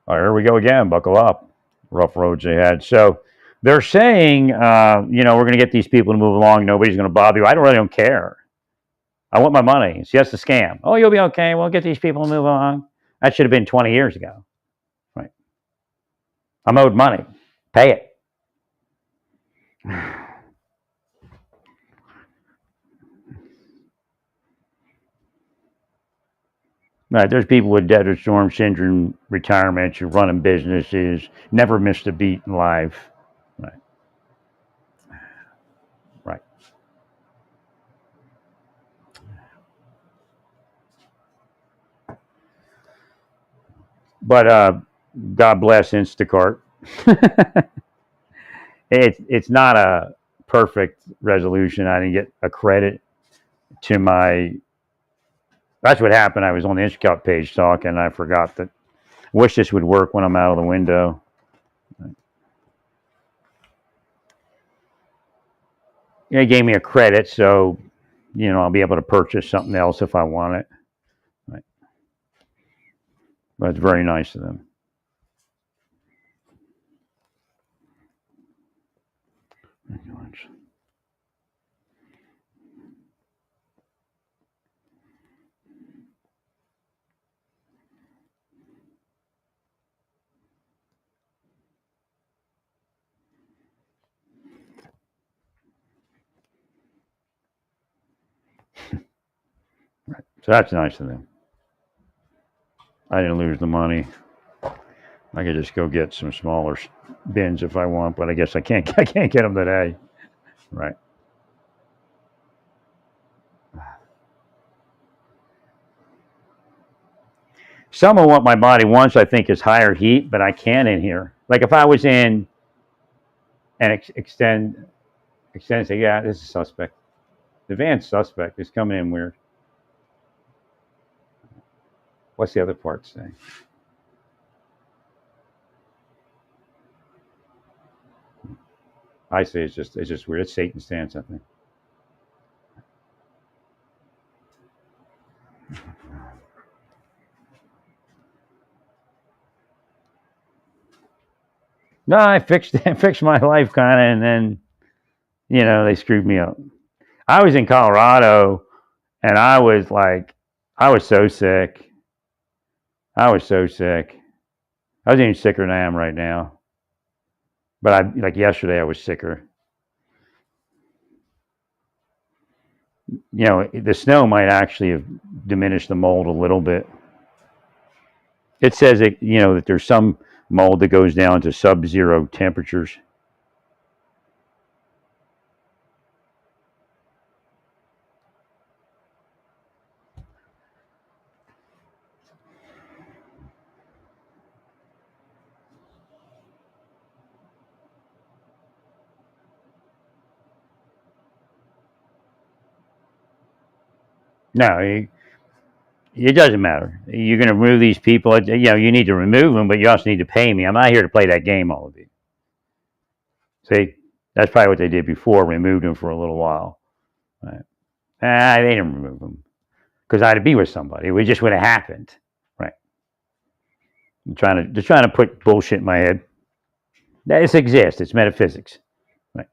Oh, here we go again. Buckle up. Rough roads ahead. So they're saying, we're going to get these people to move along. Nobody's going to bother you. I don't care. I want my money. See, that's the scam. Oh, you'll be okay. We'll get these people to move along. That should have been 20 years ago. Right. I'm owed money. Pay it. Right. There's people with desert storm syndrome, retirements, you're running businesses, never missed a beat in life. Right. Right. But God bless Instacart. It's not a perfect resolution. I didn't get a credit to my. That's what happened. I was on the Instacart page talking, and I forgot that. Wish this would work when I'm out of the window. It gave me a credit, so I'll be able to purchase something else if I want it. Right. But it's very nice of them. Right. So that's nice of them. I didn't lose the money. I could just go get some smaller bins if I want, but I guess I can't. I can't get them today. Right. Some of what my body wants, I think, is higher heat, but I can't in here. Like if I was in and extend, say, yeah, this is suspect. The van's suspect. It's coming in weird. What's the other part say? I say it's just weird. It's Satan stance, I think. No, I fixed fixed my life kind of, and then they screwed me up. I was in Colorado, and I was so sick. I was so sick. I was even sicker than I am right now. But like yesterday, I was sicker. The snow might actually have diminished the mold a little bit. It says that there's some mold that goes down to sub-zero temperatures. No, it doesn't matter. You're going to remove these people. You need to remove them, but you also need to pay me. I'm not here to play that game, all of you. See, that's probably what they did before. Removed them for a little while. Right? They didn't remove them because I had to be with somebody. It just would have happened. Right? They're trying to put bullshit in my head. This exists. It's metaphysics. Right?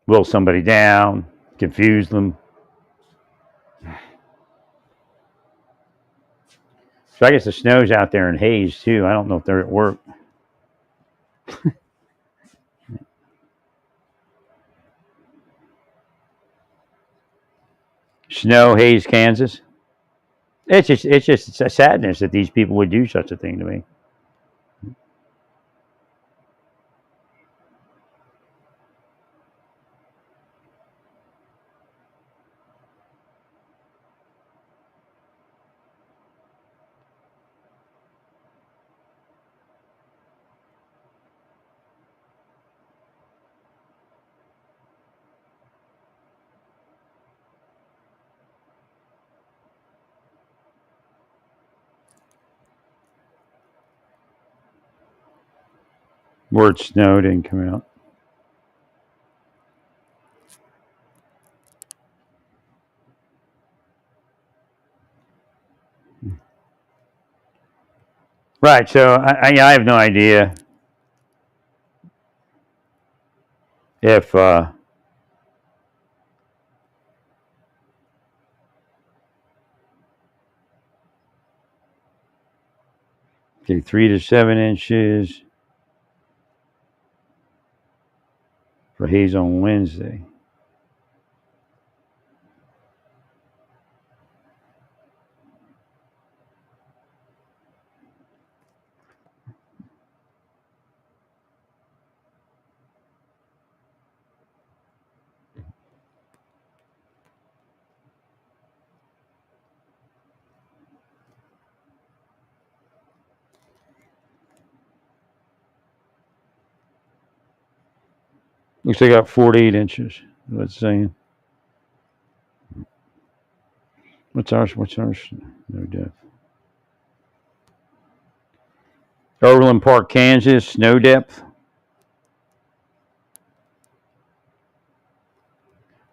Will somebody down, confuse them. So I guess the snow's out there in Hayes too. I don't know if they're at work. Snow, Hayes, Kansas. It's just a sadness that these people would do such a thing to me. Word snow didn't come out. Right. So I have no idea if okay, 3 to 7 inches for haze on Wednesday. Looks like I got 48 inches. Let's say. What's ours? No depth. Overland Park, Kansas. Snow depth.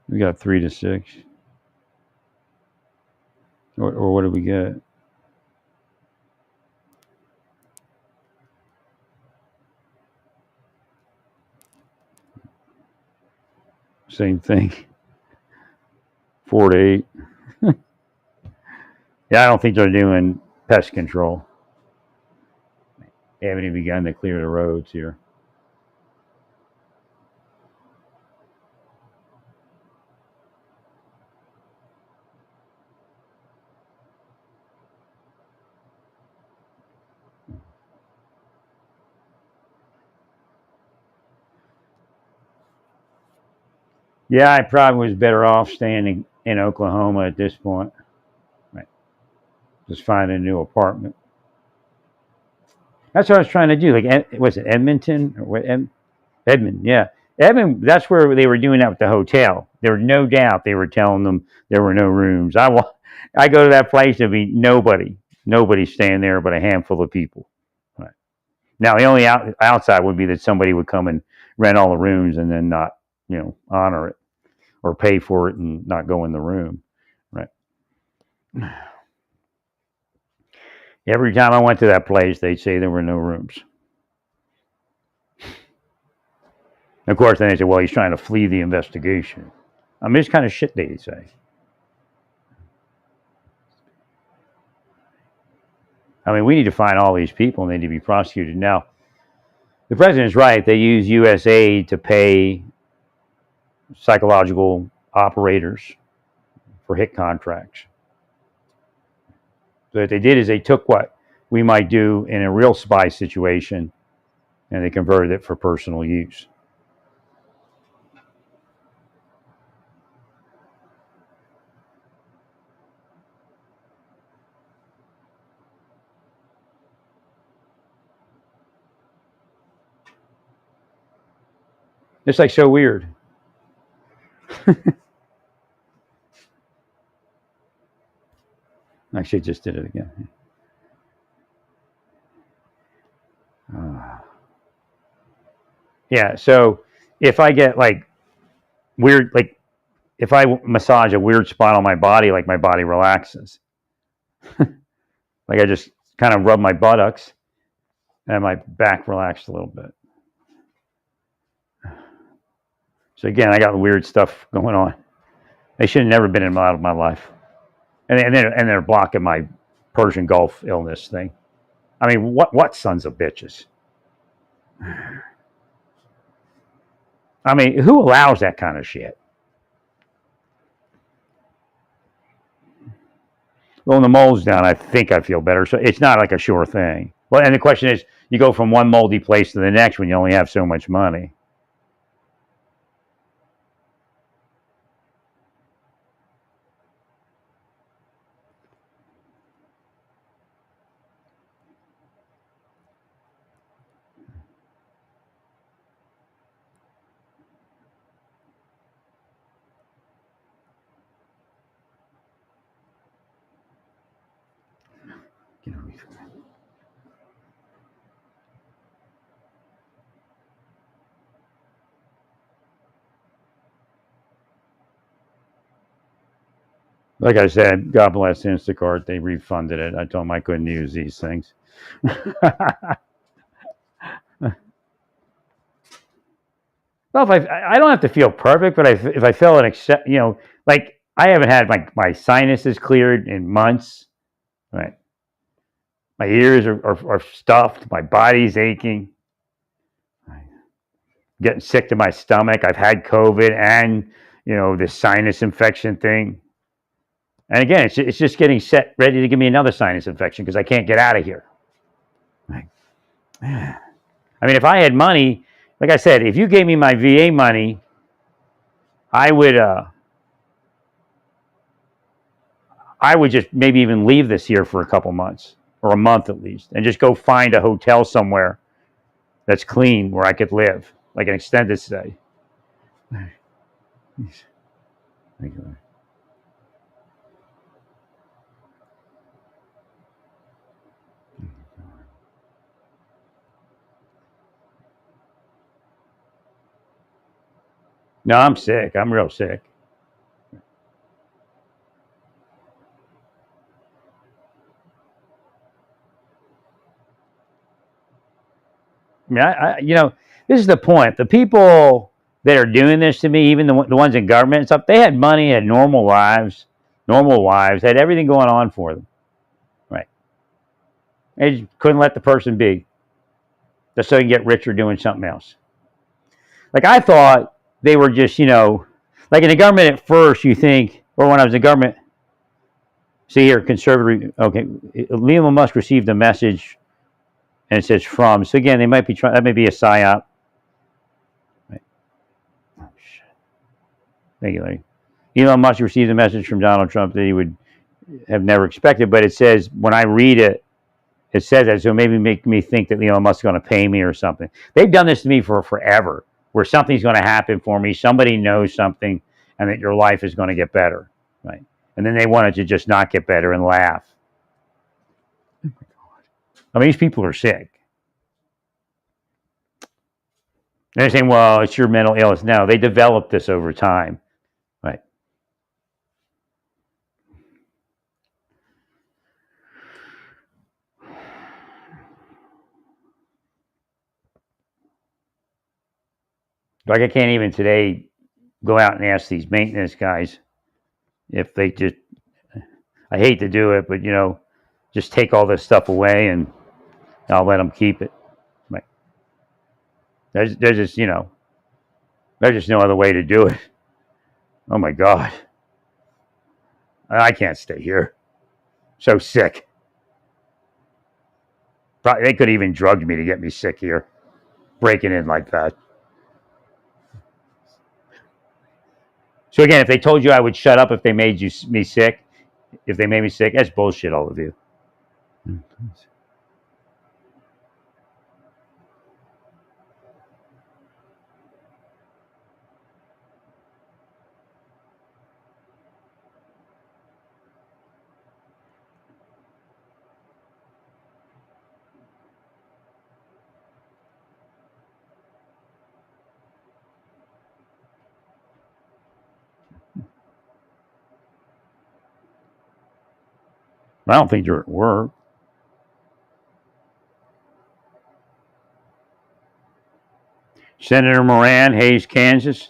We got 3 to 6. Or what do we get? Same thing. 4 to 8. Yeah, I don't think they're doing pest control. They haven't even begun to clear the roads here. Yeah, I probably was better off staying in Oklahoma at this point. Right. Just find a new apartment. That's what I was trying to do. Like, was it Edmonton or what? Edmond, yeah. Edmond, that's where they were doing that with the hotel. There was no doubt they were telling them there were no rooms. I go to that place, there'd be nobody staying there but a handful of people. Right. Now, the only outside would be that somebody would come and rent all the rooms and then not, honor it or pay for it and not go in the room. Right. Every time I went to that place, they'd say there were no rooms. Of course, then they say, well, he's trying to flee the investigation. I mean, it's kind of shit they say. I mean, we need to find all these people and they need to be prosecuted. Now, the president's right. They use USAID to pay psychological operators for hit contracts. So what they did is they took what we might do in a real spy situation and they converted it for personal use. It's like so weird. Actually, just did it again. Yeah, so if I get like weird, like if I massage a weird spot on my body, like my body relaxes. Like I just kind of rub my buttocks and my back relaxed a little bit. So again, I got weird stuff going on. They should have never been in my life. And they're blocking my Persian Gulf illness thing. I mean, what sons of bitches? I mean, who allows that kind of shit? Well, when the mold's down, I think I feel better. So it's not like a sure thing. Well, and the question is, you go from one moldy place to the next when you only have so much money. Like I said, God bless Instacart. They refunded it. I told them I couldn't use these things. Well, if I don't have to feel perfect, but if I feel an accept, like I haven't had my sinuses cleared in months. Right, my ears are stuffed, my body's aching, right. Getting sick to my stomach. I've had COVID and this sinus infection thing. And again, it's just getting set ready to give me another sinus infection because I can't get out of here. Right. I mean, if I had money, like I said, if you gave me my VA money, I would just maybe even leave this here for a couple months or a month at least, and just go find a hotel somewhere that's clean where I could live, like an extended stay. No, I'm sick. I'm real sick. I mean, this is the point. The people that are doing this to me, even the ones in government and stuff, they had money, had normal lives, had everything going on for them. Right. They just couldn't let the person be, just so you can get richer doing something else. Like I thought they were just, like in the government at first, you think, or when I was in government, see here, conservative, okay, Elon Musk received a message and it says from. So again, they might be trying, that may be a psyop. Right. Oh, shit. Thank you, Larry. Elon Musk received a message from Donald Trump that he would have never expected, but it says, when I read it, it says that, so maybe make me think that Elon Musk is going to pay me or something. They've done this to me for forever, where something's going to happen for me, somebody knows something, and that your life is going to get better, right? And then they want it to just not get better and laugh. I mean, these people are sick. And they're saying, well, it's your mental illness. No, they developed this over time, right? Like I can't even today go out and ask these maintenance guys if they just, I hate to do it, but just take all this stuff away and I'll let them keep it. Right. There's just, there's just no other way to do it. Oh my God. I can't stay here. So sick. Probably, they could even drug me to get me sick here. Breaking in like that. So again, if they told you I would shut up if they made me sick, if they made me sick, that's bullshit, all of you. I don't think you're at work. Senator Moran, Hays, Kansas.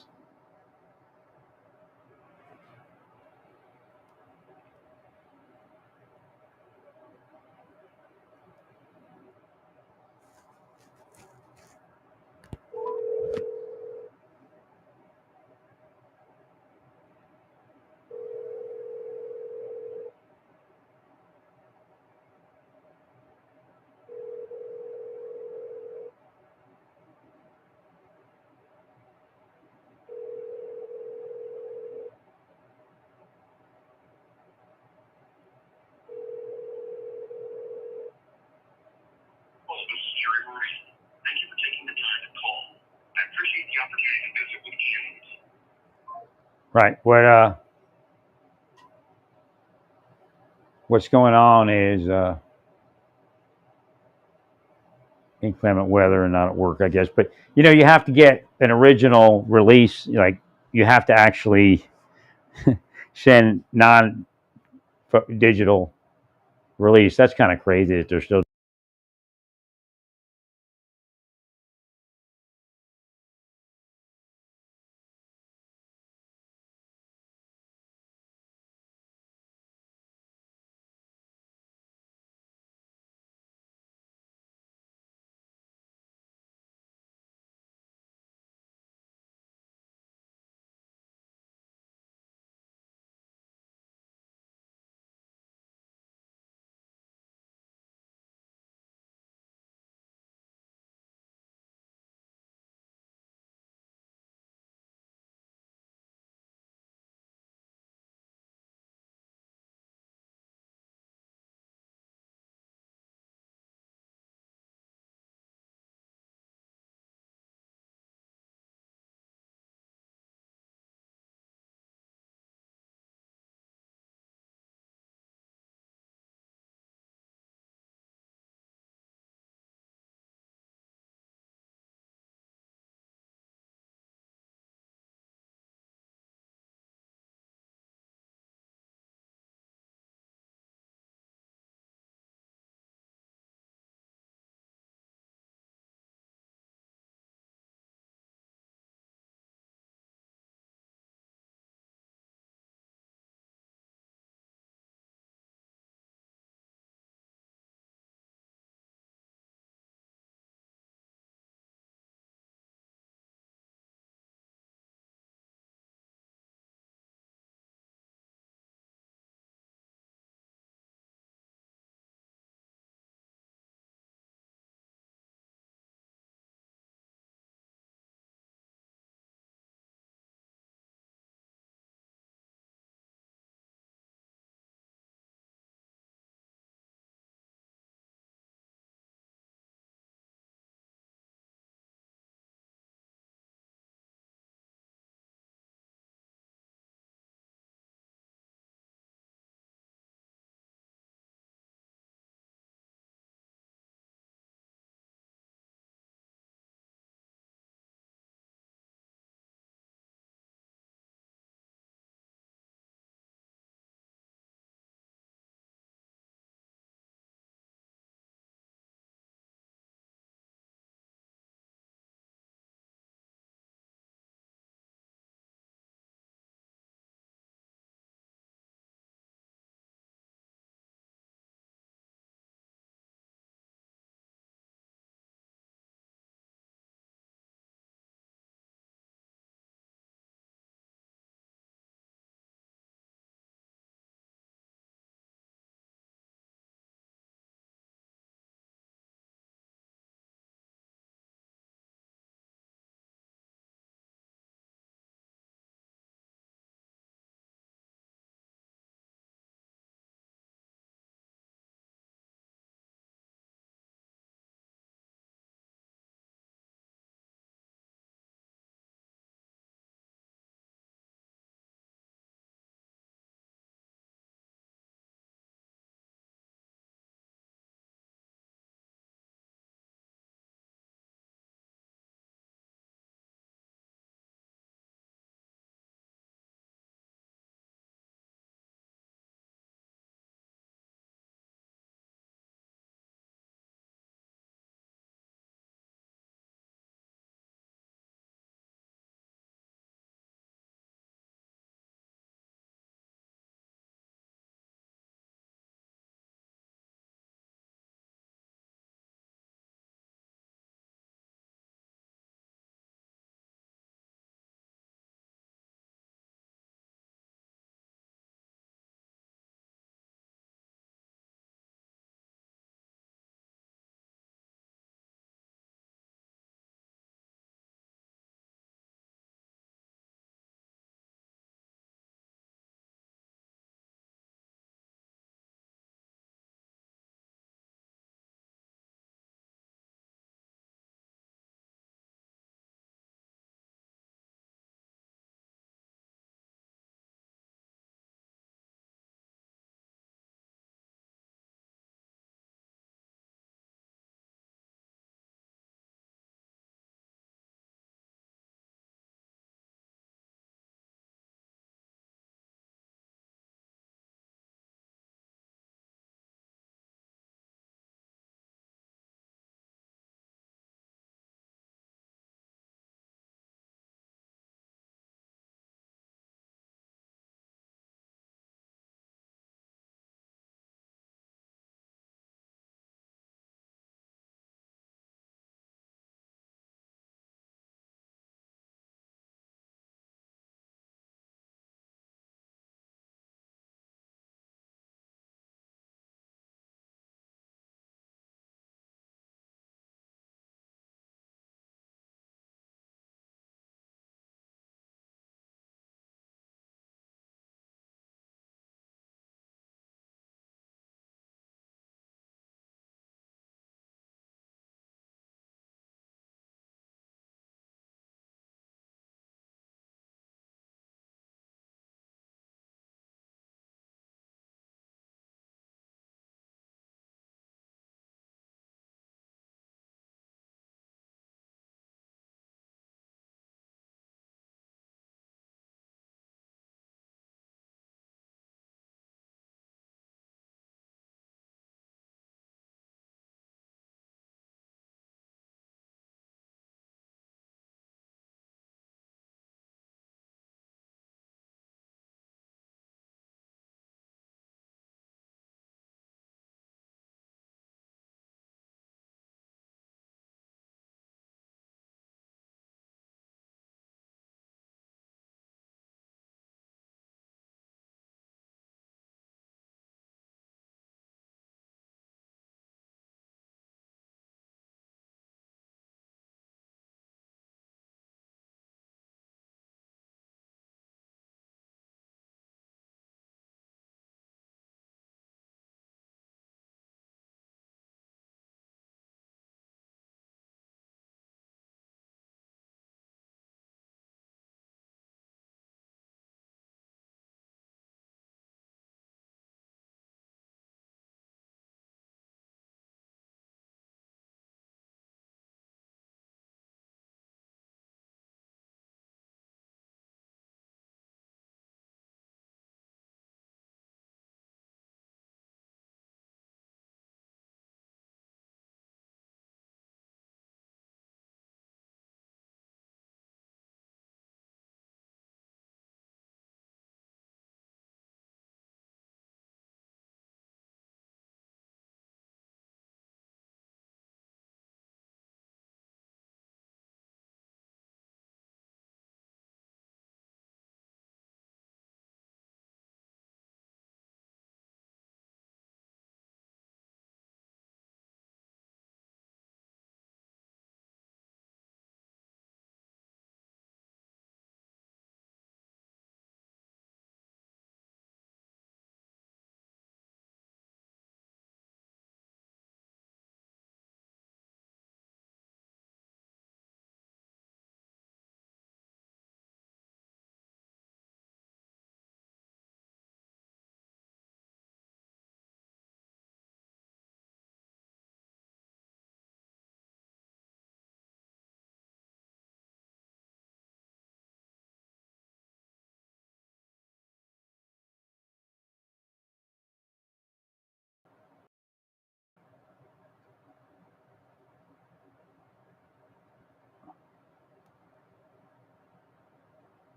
Right. What's going on is inclement weather and not at work, I guess. But you have to get an original release. Like you have to actually send non-digital release. That's kind of crazy that they're still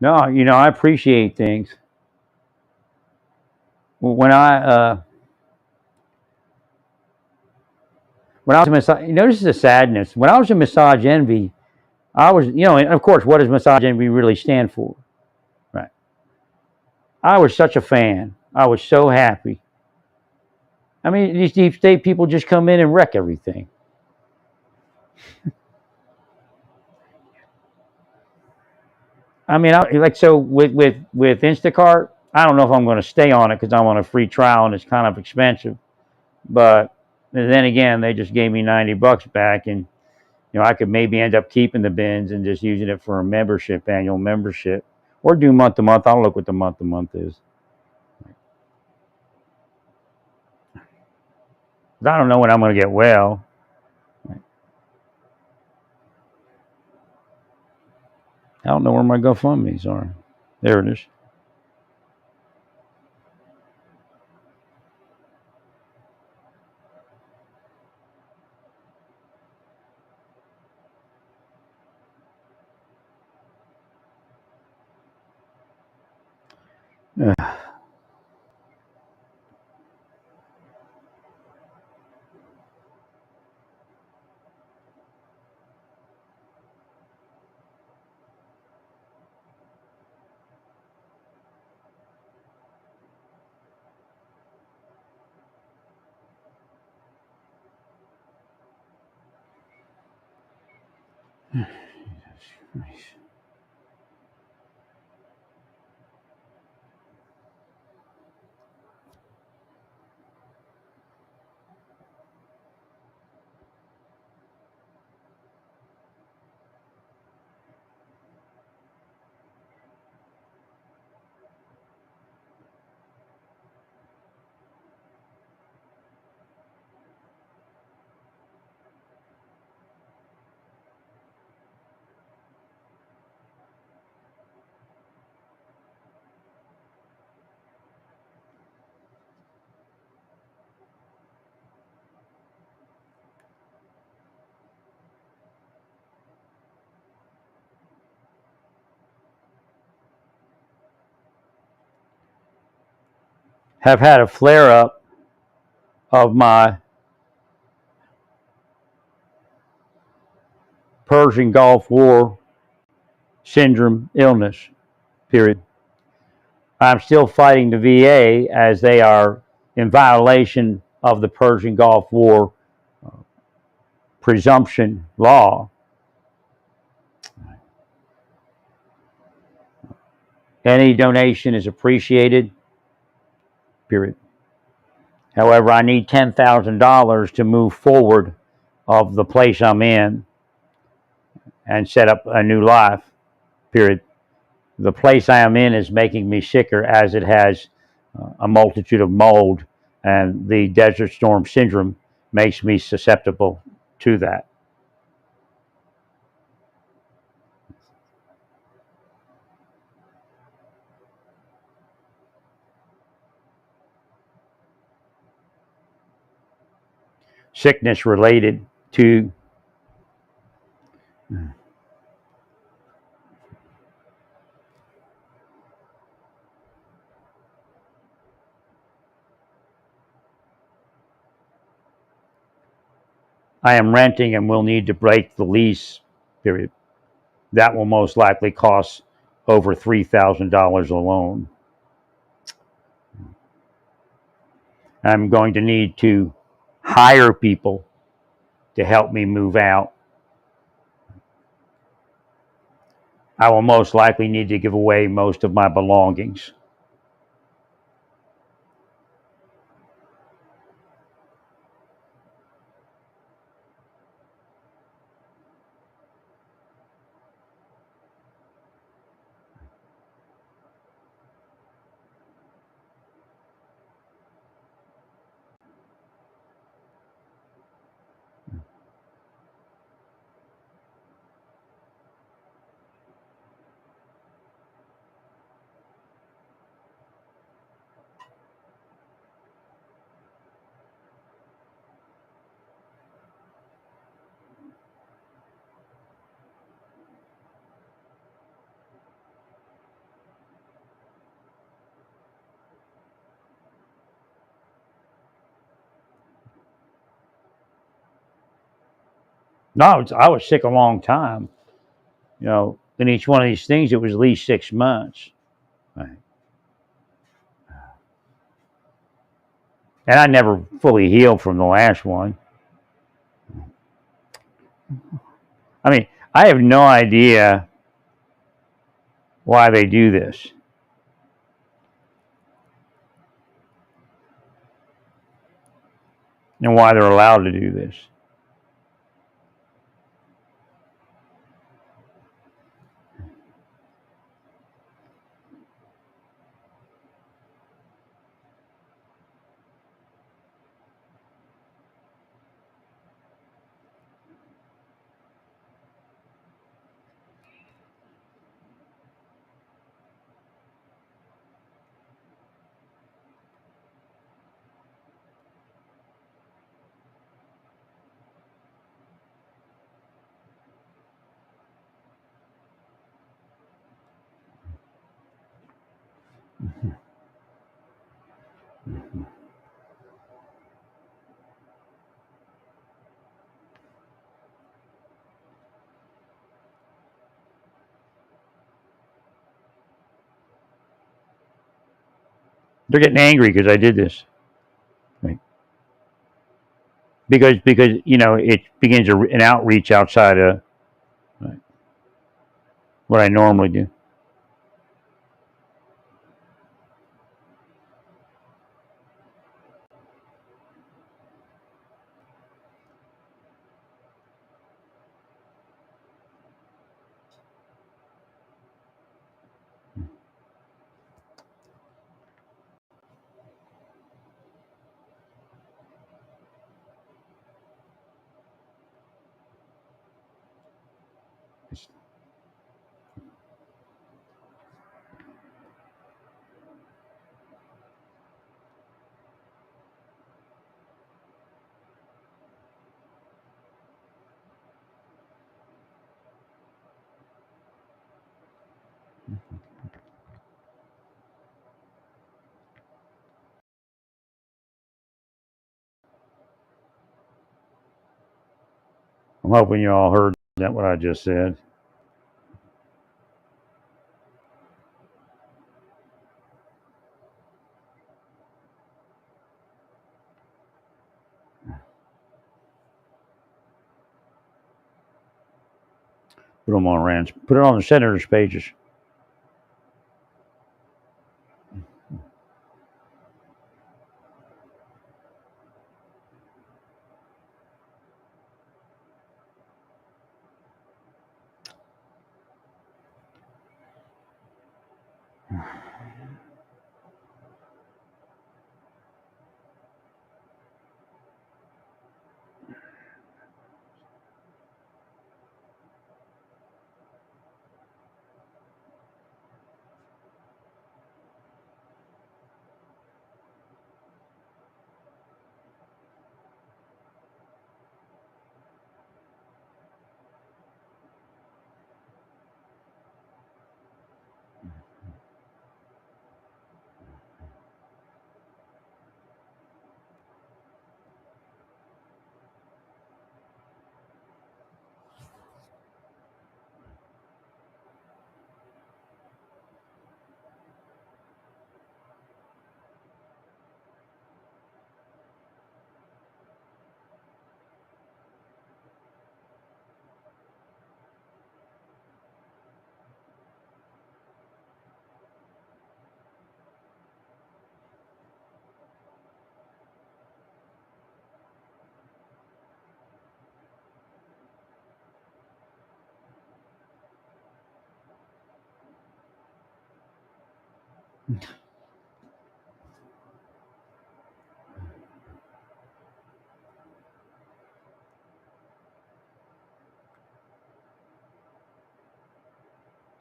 No, I appreciate things. When I was a massage, this is a sadness. When I was in Massage Envy, I was, and of course, what does Massage Envy really stand for? Right. I was such a fan. I was so happy. I mean, these deep state people just come in and wreck everything. I mean, like so with Instacart, I don't know if I'm going to stay on it because I'm on a free trial and it's kind of expensive. But then again, they just gave me $90 back, and I could maybe end up keeping the bins and just using it for a membership, annual membership, or do month to month. I'll look what the month to month is. 'Cause I don't know when I'm going to get well. I don't know where my GoFundMe's are. There it is. Have had a flare up of my Persian Gulf War syndrome illness. Period. I'm still fighting the VA as they are in violation of the Persian Gulf War presumption law. Any donation is appreciated. Period. However, I need $10,000 to move forward of the place I'm in and set up a new life. Period. The place I am in is making me sicker as it has a multitude of mold, and the Desert Storm syndrome makes me susceptible to that. Sickness related to I am renting and will need to break the lease. Period. That will most likely cost over $3,000 alone. I'm going to need to hire people to help me move out. I will most likely need to give away most of my belongings. No, I was sick a long time. You know, in each one of these things, it was at least 6 months. Right. And I never fully healed from the last one. I mean, I have no idea why they do this. And why they're allowed to do this. They're getting angry because I did this. Right. Because you know it begins an outreach outside of what I normally do. I'm hoping you all heard that what I just said. Put them on Rand's. Put it on the senator's pages.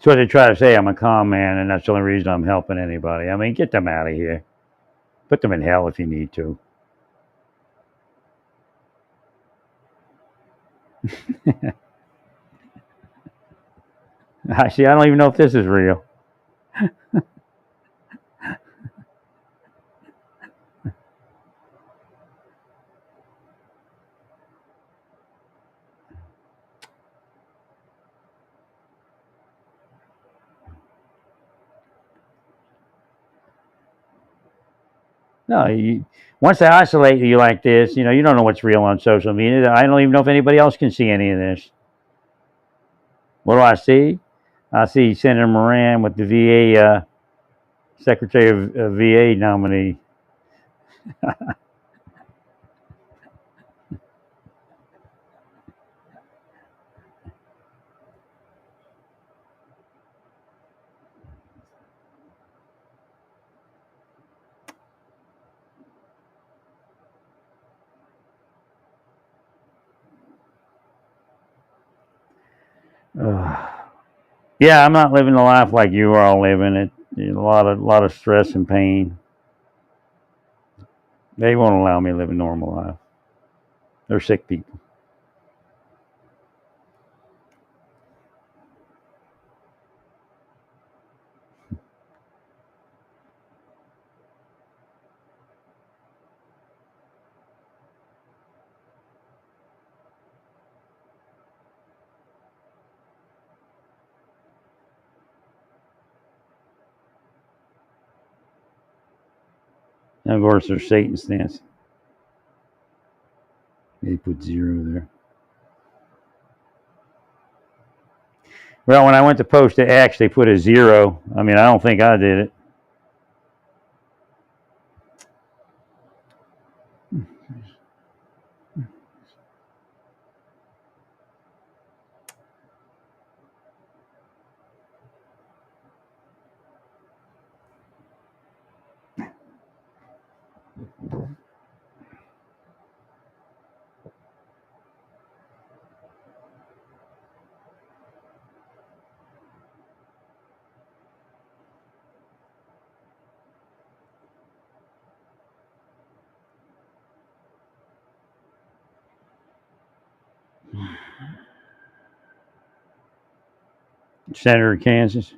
That's what they try to say. I'm a calm man, and that's the only reason I'm helping anybody. I mean, get them out of here. Put them in hell if you need to. I see. I don't even know if this is real. No, once they isolate you like this, you don't know what's real on social media. I don't even know if anybody else can see any of this. What do I see? I see Senator Moran with the VA Secretary of VA nominee. Yeah, I'm not living the life like you are all living it. A lot of stress and pain. They won't allow me to live a normal life. They're sick people. And of course, there's Satan stance. They put 0 there. Well, when I went to post to X, they put a 0. I mean, I don't think I did it. Senator of Kansas.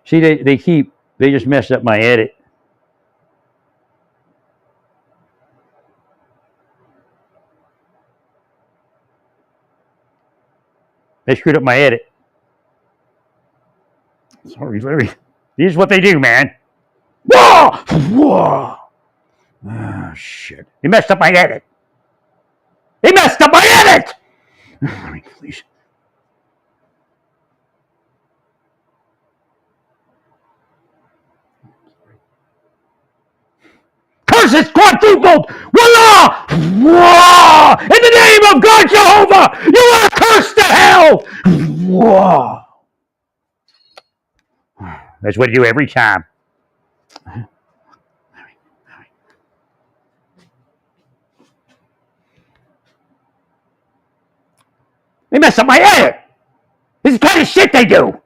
See, they just messed up my edit. They screwed up my edit. Sorry, Larry. This is what they do, man. Whoa! Whoa! Oh, shit. They messed up my edit. They messed up my edit! Larry, please. Curses quadrupled! Voila! Whoa! In the name of God Jehovah, you are cursed to hell! Whoa! That's what you do every time. They messed up my edit. This is the kind of shit they do.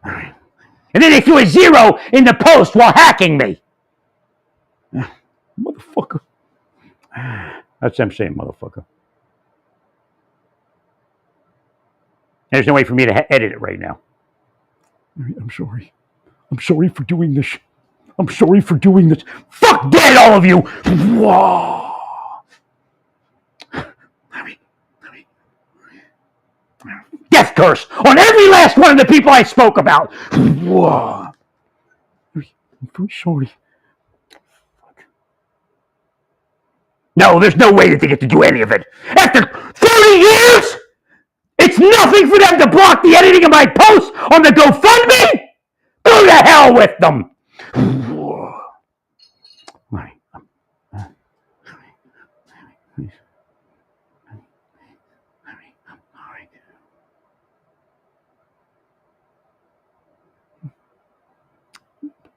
And then they threw a 0 in the post while hacking me. Motherfucker. That's them saying motherfucker. There's no way for me to edit it right now. I'm sorry. I'm sorry for doing this. I'm sorry for doing this. Fuck dead, all of you! Whoa! Death curse on every last one of the people I spoke about! Whoa! I'm very sorry. No, there's no way that they get to do any of it. After 30 years, it's nothing for them to block the editing of my posts on the GoFundMe? Go to hell with them!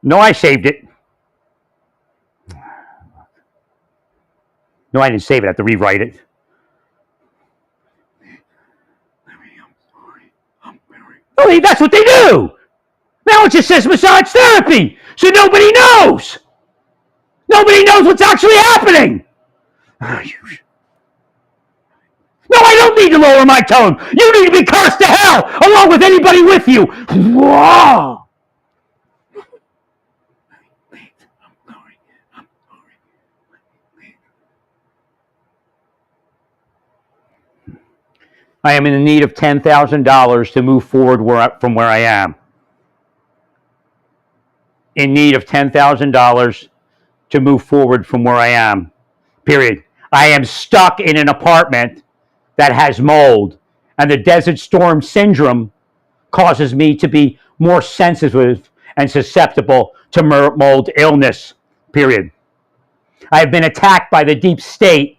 No, I saved it. No, I didn't save it. I have to rewrite it. Oh, that's what they do. Now it just says massage therapy, so nobody knows. Nobody knows what's actually happening. No, I don't need to lower my tone. You need to be cursed to hell along with anybody with you. Whoa! I am in need of $10,000 to move forward from where I am. In need of $10,000 to move forward from where I am. Period. I am stuck in an apartment that has mold, and the Desert Storm Syndrome causes me to be more sensitive and susceptible to mold illness. Period. I have been attacked by the deep state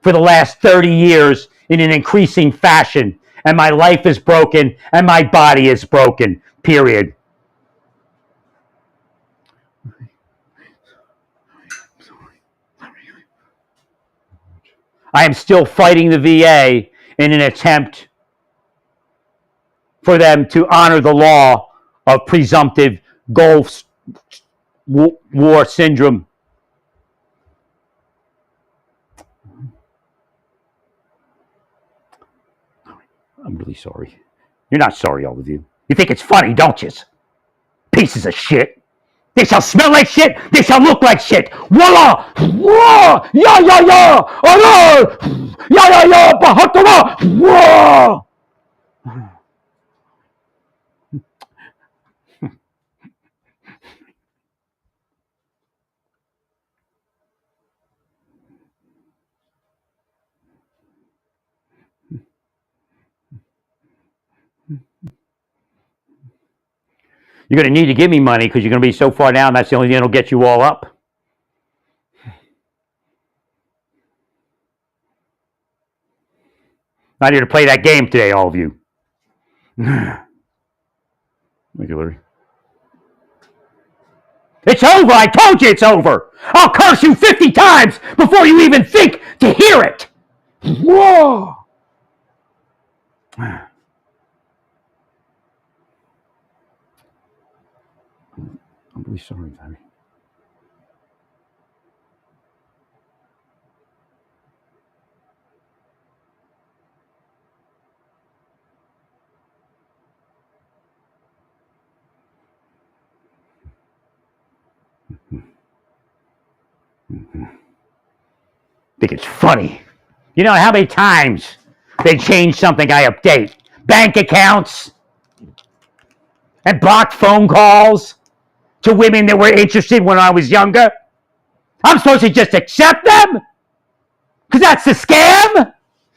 for the last 30 years in an increasing fashion, and my life is broken and my body is broken. Period. I am still fighting the VA in an attempt for them to honor the law of presumptive Gulf War syndrome. I'm really sorry. You're not sorry, all of you. You think it's funny, don't you? Pieces of shit. They shall smell like shit. They shall look like shit. Voila! Whoa! Ya ya ya! Alor! Ya ya ya! Bahatama! Whoa! You're going to need to give me money because you're going to be so far down. That's the only thing that'll get you all up. Not here to play that game today, all of you. Thank you, Larry. It's over. I told you it's over. I'll curse you 50 times before you even think to hear it. Whoa. I'm really sorry, Larry. Think it's funny. You know how many times they change something I update? Bank accounts and blocked phone calls to women that were interested when I was younger. I'm supposed to just accept them? Because that's the scam?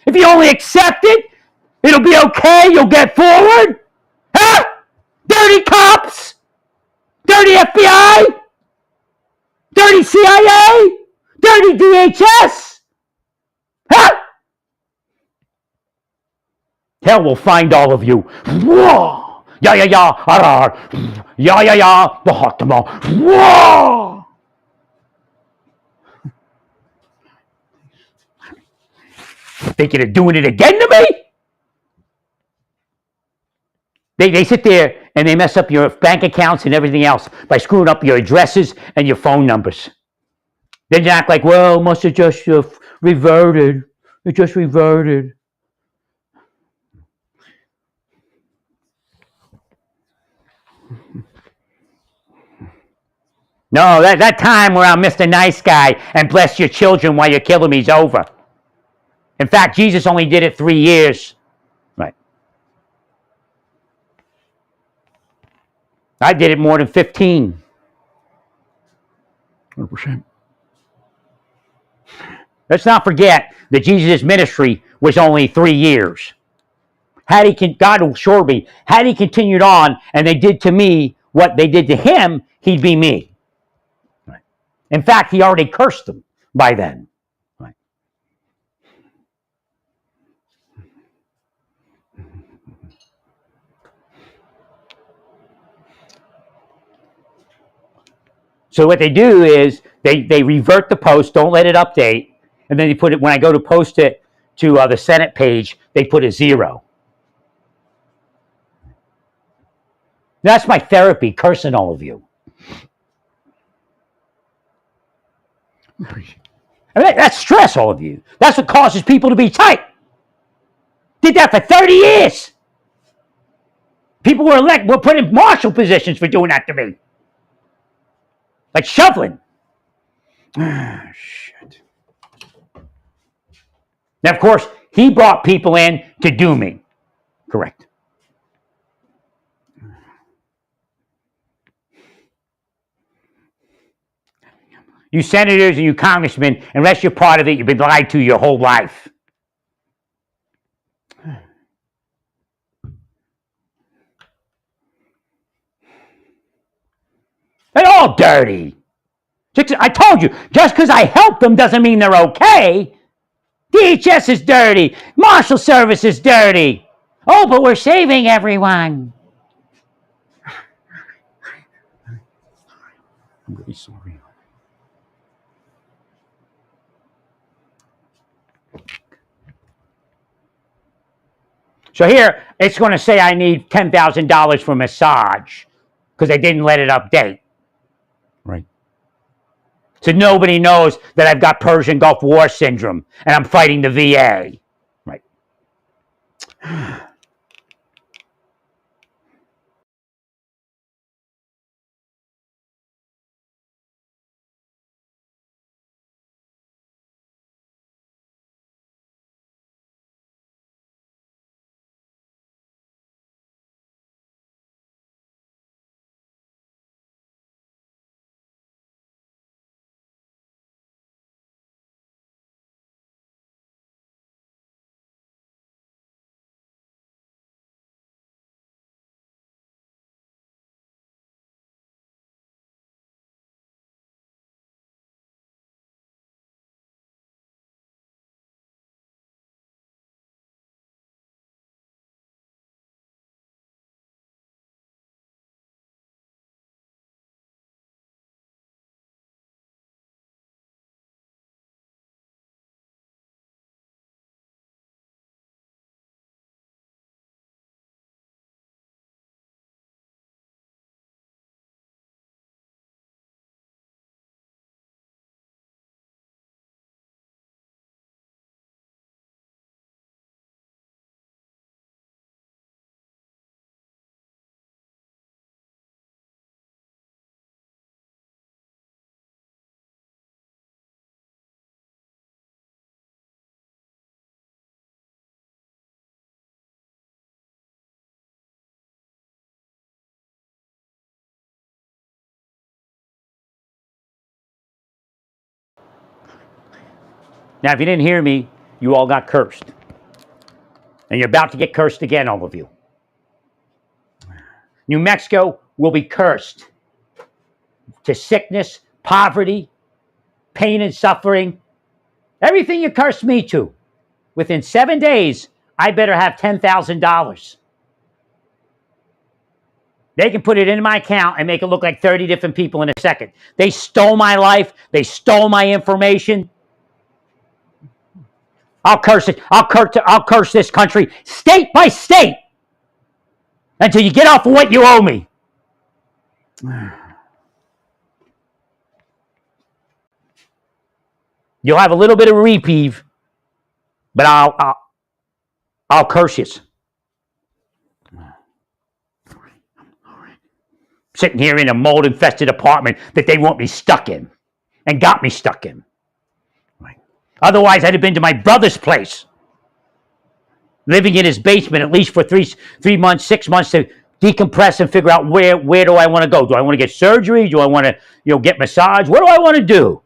If you only accept it, it'll be okay, you'll get forward? Huh? Dirty cops? Dirty FBI? Dirty CIA? Dirty DHS? Huh? Hell will find all of you. Whoa! Ya ya ya, arar. Ya ya ya, bahatama. Whoa! Thinking of doing it again to me? They sit there and they mess up your bank accounts and everything else by screwing up your addresses and your phone numbers. Then you act like, well, must have just reverted. It just reverted. No, that time where I'm Mr. Nice Guy and bless your children while you're killing me's over. In fact, Jesus only did it 3 years. Right. I did it more than 15. 100%. Let's not forget that Jesus' ministry was only 3 years. God assured me, had he continued on and they did to me what they did to him, he'd be me. Right. In fact, he already cursed them by then. Right. So what they do is they revert the post, don't let it update, and then they put it, when I go to post it to the Senate page, they put a 0. That's my therapy, cursing all of you. I mean, that's stress, all of you. That's what causes people to be tight. Did that for 30 years. People were put in marshal positions for doing that to me. Like shoveling. Shit. Now, of course, he brought people in to do me. Correct. You senators and you congressmen, unless you're part of it, you've been lied to your whole life. They're all dirty. I told you, just because I help them doesn't mean they're okay. DHS is dirty. Marshal Service is dirty. Oh, but we're saving everyone. I'm really sorry. So here, it's going to say I need $10,000 for massage because they didn't let it update. Right. So nobody knows that I've got Persian Gulf War syndrome and I'm fighting the VA. Right. Now, if you didn't hear me, you all got cursed. And you're about to get cursed again, all of you. New Mexico will be cursed to sickness, poverty, pain and suffering. Everything you cursed me to. Within 7 days, I better have $10,000. They can put it in my account and make it look like 30 different people in a second. They stole my life. They stole my information. I'll curse it. I'll curse this country state by state until you get off of what you owe me. You'll have a little bit of reprieve, but I'll curse you. Sitting here in a mold-infested apartment that they want me stuck in and got me stuck in. Otherwise, I'd have been to my brother's place, living in his basement at least for 3 months, 6 months to decompress and figure out where do I want to go? Do I want to get surgery? Do I want to get massage? What do I want to do?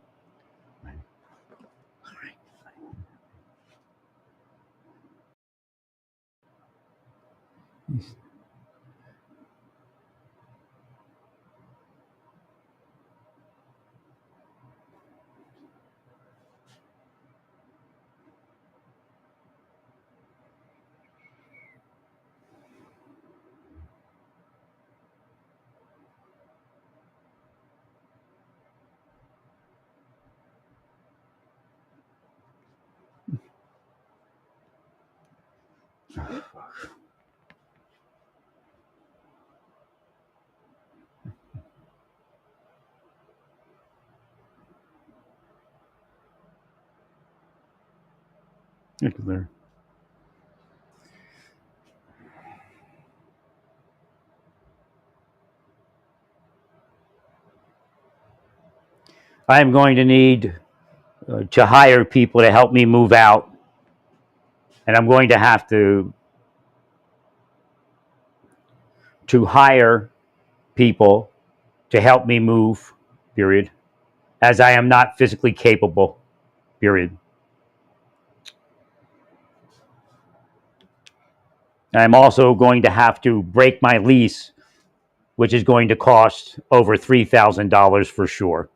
Thank you, Larry. I'm going to need to hire people to help me move out, and I'm going to have to hire people to help me move, period, as I am not physically capable, period. I'm also going to have to break my lease, which is going to cost over $3,000 for sure.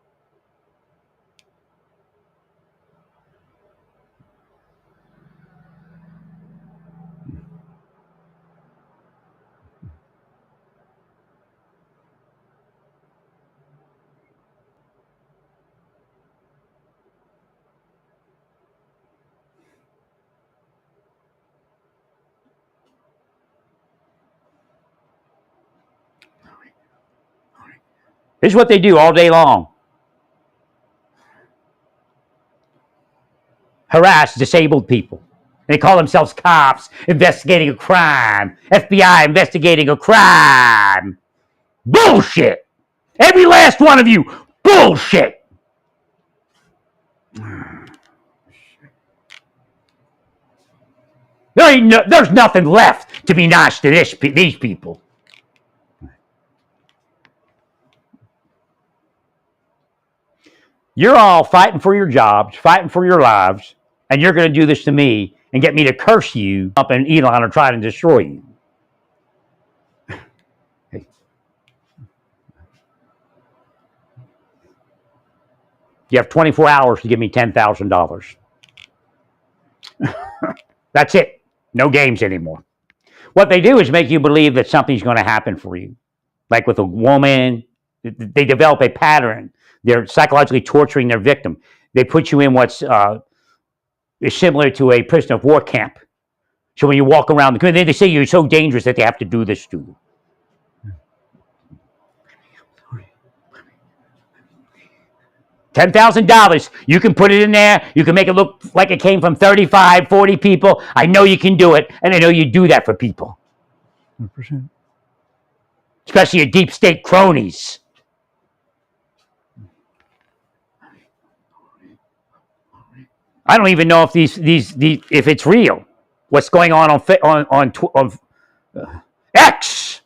This is what they do all day long: harass disabled people. They call themselves cops investigating a crime, FBI investigating a crime. Bullshit! Every last one of you, bullshit! There's nothing left to be nice to these people. You're all fighting for your jobs, fighting for your lives, and you're going to do this to me and get me to curse you up, and Elon are trying to destroy you. Hey. You have 24 hours to give me $10,000. That's it. No games anymore. What they do is make you believe that something's going to happen for you. Like with a woman, they develop a pattern. They're psychologically torturing their victim. They put you in what's is similar to a prisoner of war camp. So when you walk around the community, they say you're so dangerous that they have to do this to you. $10,000, you can put it in there. You can make it look like it came from 35, 40 people. I know you can do it, and I know you do that for people. 100%. Especially your deep state cronies. I don't even know if these if it's real. What's going on X?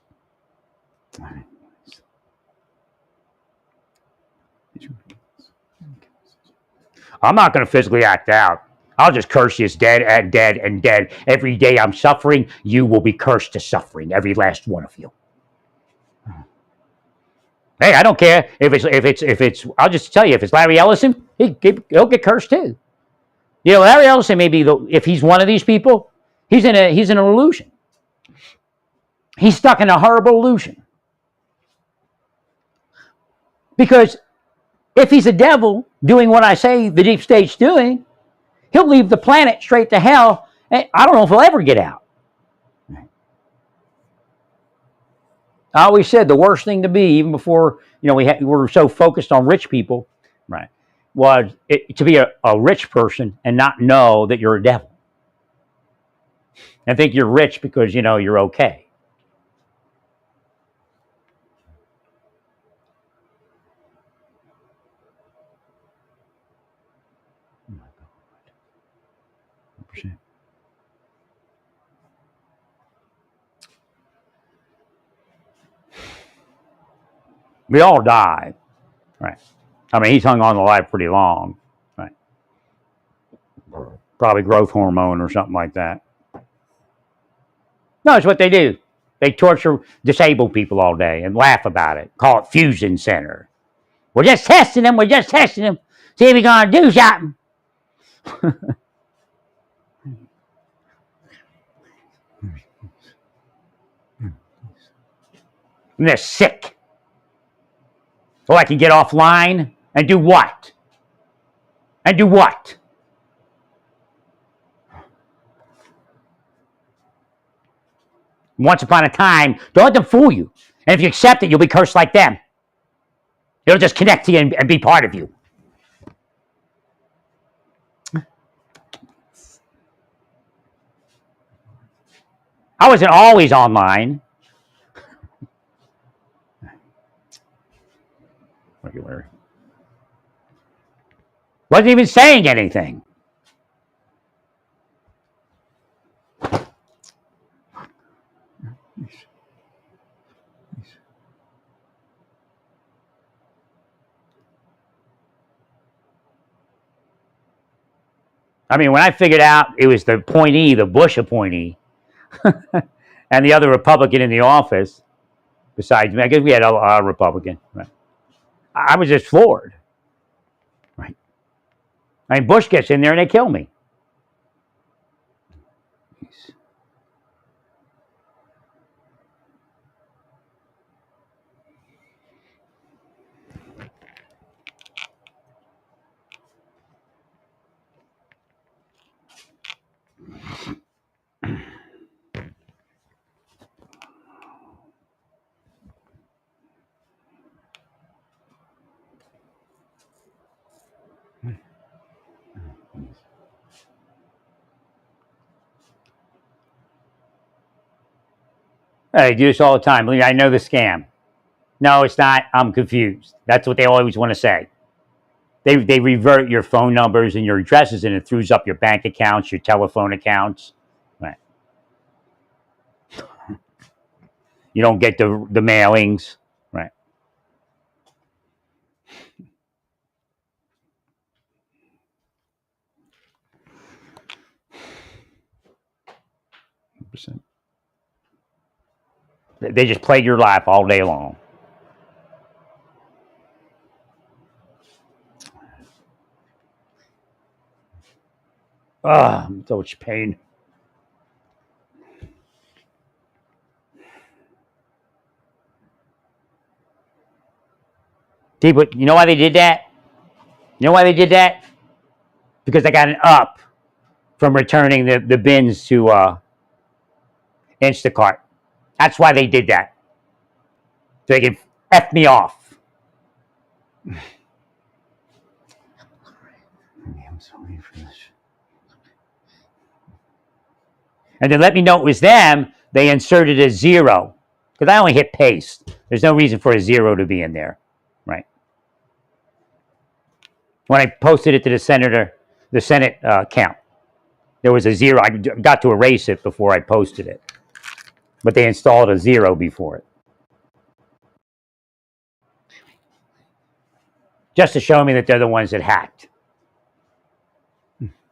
I'm not going to physically act out. I'll just curse you as dead and dead and dead. Every day I'm suffering, you will be cursed to suffering. Every last one of you. Hey, I don't care if it's. I'll just tell you, if it's Larry Ellison, he'll get cursed too. You know, Larry Ellison may be if he's one of these people, he's in an illusion. He's stuck in a horrible illusion. Because if he's a devil doing what I say the deep state's doing, he'll leave the planet straight to hell. I don't know if he'll ever get out. I always said the worst thing to be, even before we're so focused on rich people, right, was to be a rich person and not know that you're a devil, and think you're rich because you're okay. Oh my God. 100%. We all die, right? I mean, he's hung on to life pretty long, right? Probably growth hormone or something like that. No, it's what they do. They torture disabled people all day and laugh about it. Call it Fusion Center. We're just testing them. We're just testing them. See if we're going to do something. And they're sick. So I can get offline and do what? And do what? Once upon a time, don't let them fool you. And if you accept it, you'll be cursed like them. It'll just connect to you and be part of you. I wasn't always online. Thank you, Larry. Wasn't even saying anything. I mean, when I figured out it was the appointee, the Bush appointee, and the other Republican in the office, besides me, I guess we had a Republican. Right? I was just floored. Right? I mean, Bush gets in there and they kill me. They do this all the time. I know the scam. No, it's not. I'm confused. That's what they always want to say. They revert your phone numbers and your addresses, and it throws up your bank accounts, your telephone accounts. Right. You don't get the mailings. Right. They just played your life all day long. I'm so much pain. But you know why they did that? You know why they did that? Because they got an up from returning the bins to Instacart. That's why they did that. So they can F me off. I'm sorry for this. And to let me know it was them, they inserted a 0. Because I only hit paste. There's no reason for a 0 to be in there. Right. When I posted it to the Senate count, there was a 0. I got to erase it before I posted it. But they installed a 0 before it. Just to show me that they're the ones that hacked.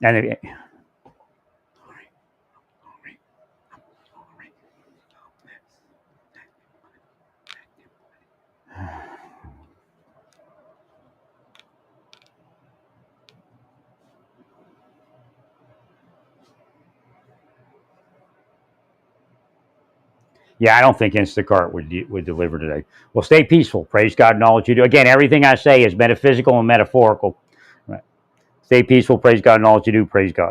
And yeah, I don't think Instacart would deliver today. Well, stay peaceful. Praise God in all that you do. Again, everything I say is metaphysical and metaphorical. Right. Stay peaceful. Praise God in all that you do. Praise God.